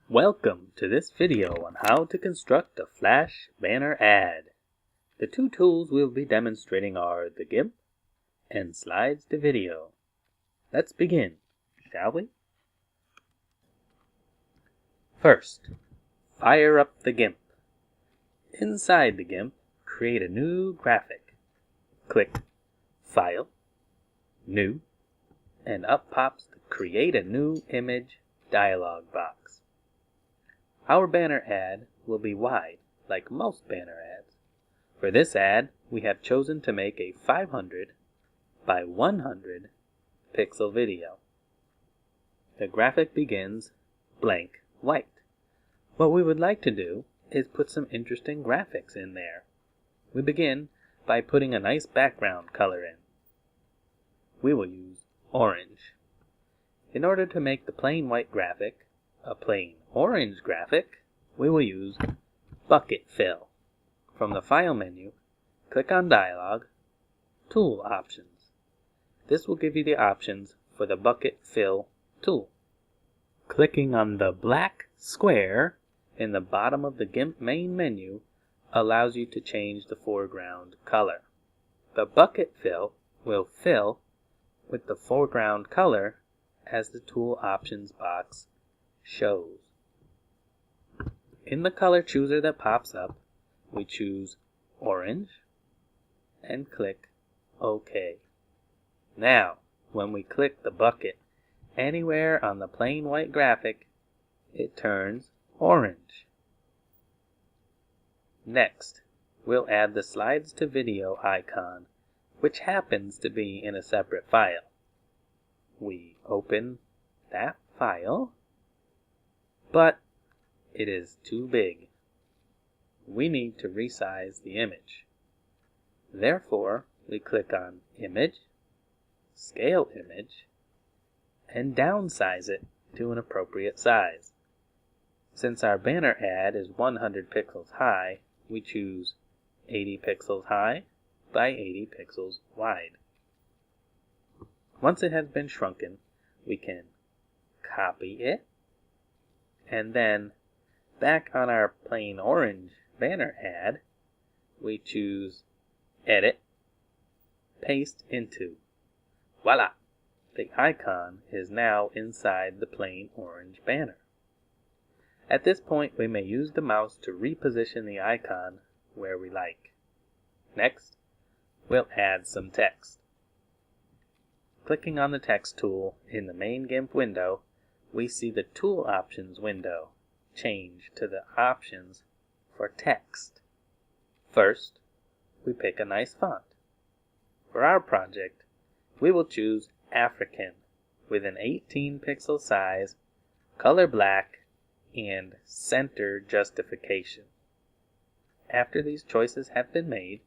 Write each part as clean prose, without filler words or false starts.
Welcome to this video on how to construct a flash banner ad. The two tools we'll be demonstrating are the GIMP and slides to video. Let's begin, shall we? First, fire up the GIMP. Inside the GIMP, create a new graphic. Click File, New, and up pops the Create a New Image dialog box. Our banner ad will be wide, like most banner ads. For this ad, we have chosen to make a 500 by 100 pixel video. The graphic begins blank white. What we would like to do is put some interesting graphics in there. We begin by putting a nice background color in. We will use orange. In order to make the plain white graphic a plain orange graphic, we will use Bucket Fill. From the File menu, click on Dialog, Tool Options. This will give you the options for the Bucket Fill tool. Clicking on the black square in the bottom of the GIMP main menu allows you to change the foreground color. The Bucket Fill will fill with the foreground color as the Tool Options box shows. In the color chooser that pops up, we choose orange and click OK. Now, when we click the bucket anywhere on the plain white graphic, it turns orange. Next, we'll add the slides to video icon, which happens to be in a separate file. We open that file, but it is too big. We need to resize the image. Therefore, we click on Image, Scale Image, and downsize it to an appropriate size. Since our banner ad is 100 pixels high, we choose 80 pixels high by 80 pixels wide. Once it has been shrunken, we can copy it, and then back on our plain orange banner ad, we choose Edit, Paste Into. Voila! The icon is now inside the plain orange banner. At this point, we may use the mouse to reposition the icon where we like. Next, we'll add some text. Clicking on the text tool in the main GIMP window, we see the Tool Options window change to the options for text. First, we pick a nice font. For our project, we will choose African with an 18 pixel size, color black, and center justification. After these choices have been made,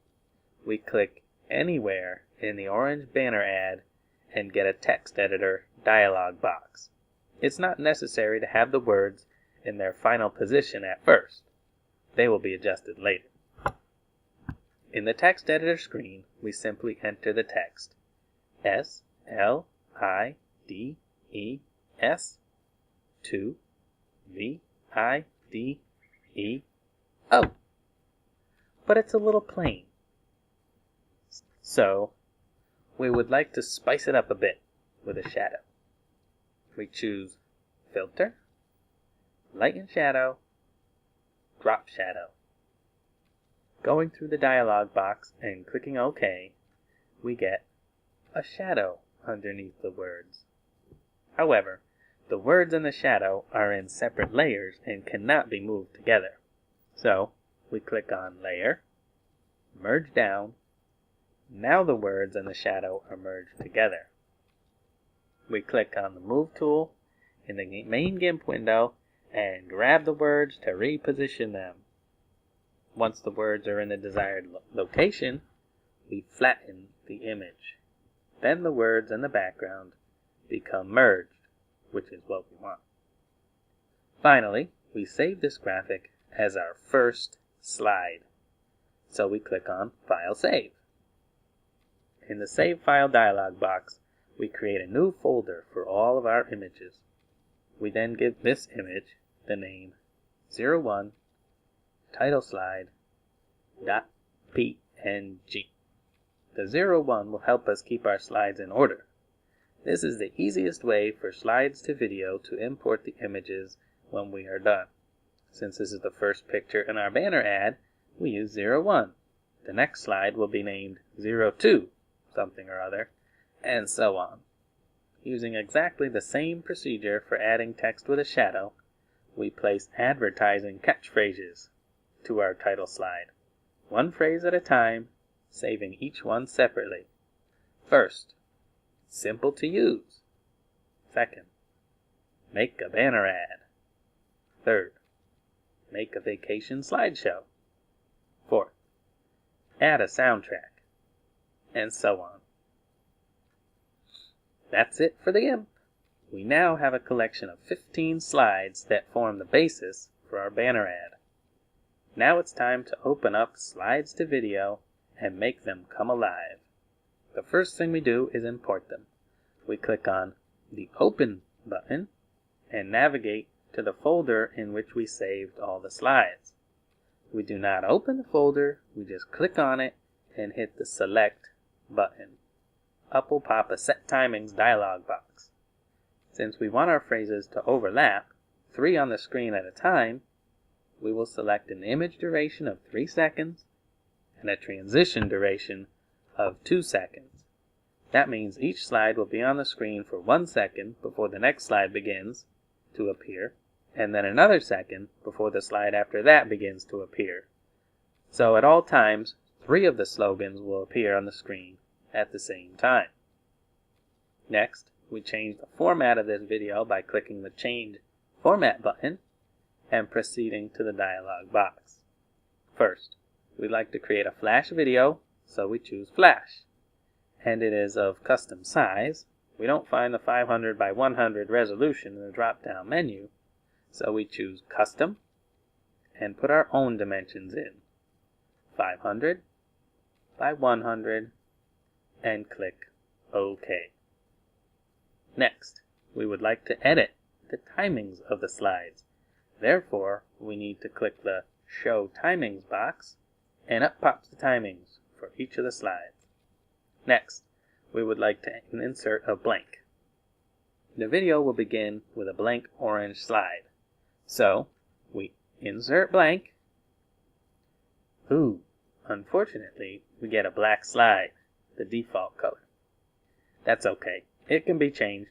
we click anywhere in the orange banner ad and get a text editor dialog box. It's not necessary to have the words in their final position at first. They will be adjusted later. In the text editor screen, we simply enter the text SLIDES 2 VIDEO. But it's a little plain. So, we would like to spice it up a bit with a shadow. We choose Filter, Lighten Shadow, Drop Shadow. Going through the dialog box and clicking OK, we get a shadow underneath the words. However, the words and the shadow are in separate layers and cannot be moved together. So, we click on Layer, Merge Down. Now the words and the shadow are merged together. We click on the Move tool in the main GIMP window and grab the words to reposition them. Once the words are in the desired location, we flatten the image. Then the words and the background become merged, which is what we want. Finally, we save this graphic as our first slide. So we click on File Save. In the Save File dialog box, we create a new folder for all of our images. We then give this image the name 01 title slide .png. The 01 will help us keep our slides in order. This is the easiest way for slides to video to import the images when we are done. Since this is the first picture in our banner ad, we use 01. The next slide will be named 02 something or other, and so on. Using exactly the same procedure for adding text with a shadow, we place advertising catchphrases to our title slide, one phrase at a time, saving each one separately. First, simple to use. Second, make a banner ad. Third, make a vacation slideshow. Fourth, add a soundtrack, and so on. That's it for the GIMP. We now have a collection of 15 slides that form the basis for our banner ad. Now it's time to open up Slides to Video and make them come alive. The first thing we do is import them. We click on the Open button and navigate to the folder in which we saved all the slides. We do not open the folder, we just click on it and hit the Select button. Up will pop a Set Timings dialog box. Since we want our phrases to overlap, 3 on the screen at a time, we will select an image duration of 3 seconds and a transition duration of 2 seconds. That means each slide will be on the screen for 1 second before the next slide begins to appear, and then another second before the slide after that begins to appear. So at all times, 3 of the slogans will appear on the screen at the same time. Next, we change the format of this video by clicking the Change Format button and proceeding to the dialog box. First, we'd like to create a Flash video, so we choose Flash. And it is of custom size. We don't find the 500 by 100 resolution in the drop-down menu, so we choose Custom and put our own dimensions in, 500 by 100, and click OK. Next, we would like to edit the timings of the slides. Therefore, we need to click the Show Timings box, and up pops the timings for each of the slides. Next, we would like to insert a blank. The video will begin with a blank orange slide. So, we insert blank. Unfortunately, we get a black slide, the default color. That's okay, it can be changed.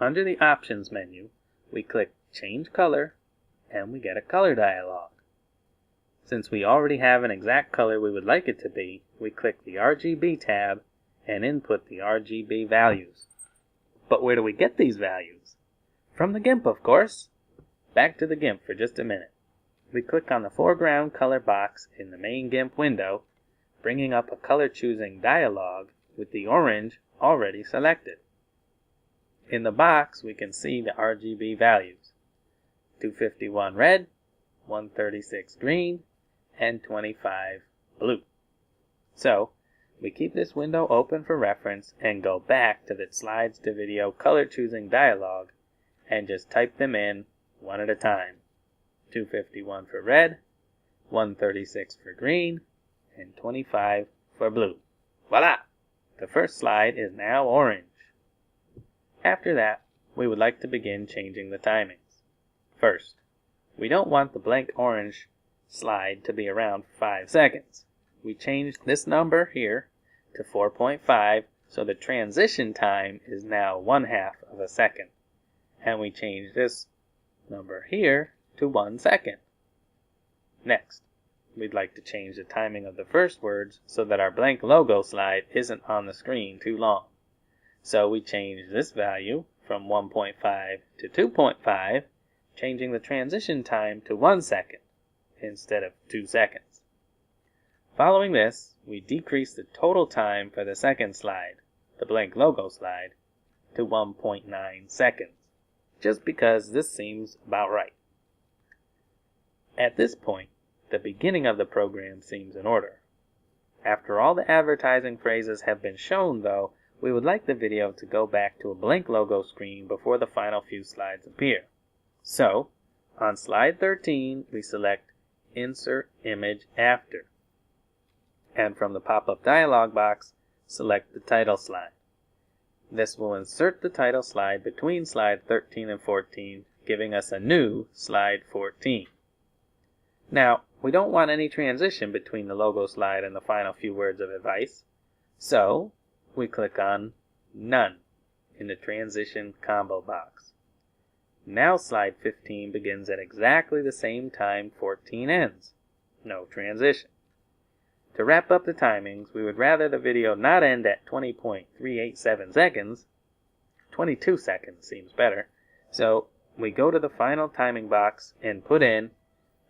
Under the Options menu, we click Change Color, and we get a color dialog. Since we already have an exact color we would like it to be, we click the RGB tab and input the RGB values. But where do we get these values? From the GIMP, of course. Back to the GIMP for just a minute. We click on the foreground color box in the main GIMP window, bringing up a color choosing dialog with the orange already selected. In the box, we can see the RGB values: 251 red, 136 green, and 25 blue. So, we keep this window open for reference and go back to the Slides to Video color choosing dialog and just type them in one at a time. 251 for red, 136 for green, and 25 for blue. Voila! The first slide is now orange. After that, we would like to begin changing the timings. First, we don't want the blank orange slide to be around 5 seconds. We changed this number here to 4.5, so the transition time is now 1/2 of a second. And we changed this number here to 1 second. Next, we'd like to change the timing of the first words so that our blank logo slide isn't on the screen too long. So we change this value from 1.5 to 2.5, changing the transition time to 1 second instead of 2 seconds. Following this, we decrease the total time for the second slide, the blank logo slide, to 1.9 seconds, just because this seems about right. At this point, the beginning of the program seems in order. After all the advertising phrases have been shown, though, we would like the video to go back to a blank logo screen before the final few slides appear. So, On slide 13, we select Insert Image After. And from the pop-up dialog box, select the title slide. This will insert the title slide between slide 13 and 14, giving us a new slide 14. Now, we don't want any transition between the logo slide and the final few words of advice, so we click on None in the Transition combo box. Now slide 15 begins at exactly the same time 14 ends. No transition. To wrap up the timings, we would rather the video not end at 20.387 seconds. 22 seconds seems better. So we go to the final timing box and put in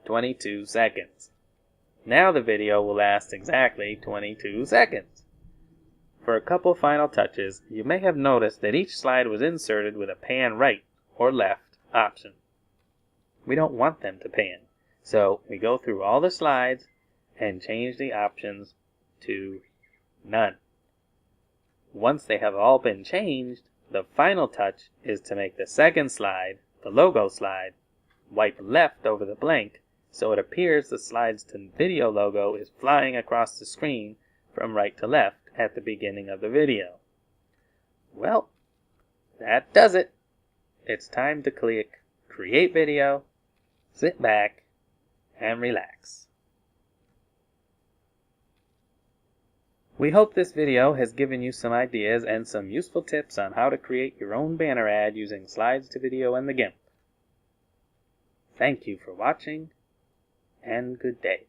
22 seconds. Now the video will last exactly 22 seconds. For a couple final touches, you may have noticed that each slide was inserted with a pan right or left option. We don't want them to pan, so we go through all the slides and change the options to none. Once they have all been changed, the final touch is to make the second slide, the logo slide, wipe left over the blank so it appears the slides to video logo is flying across the screen from right to left at the beginning of the video. Well, that does it. It's time to click Create Video, sit back, and relax. We hope this video has given you some ideas and some useful tips on how to create your own banner ad using slides to video and the GIMP. Thank you for watching, and good day.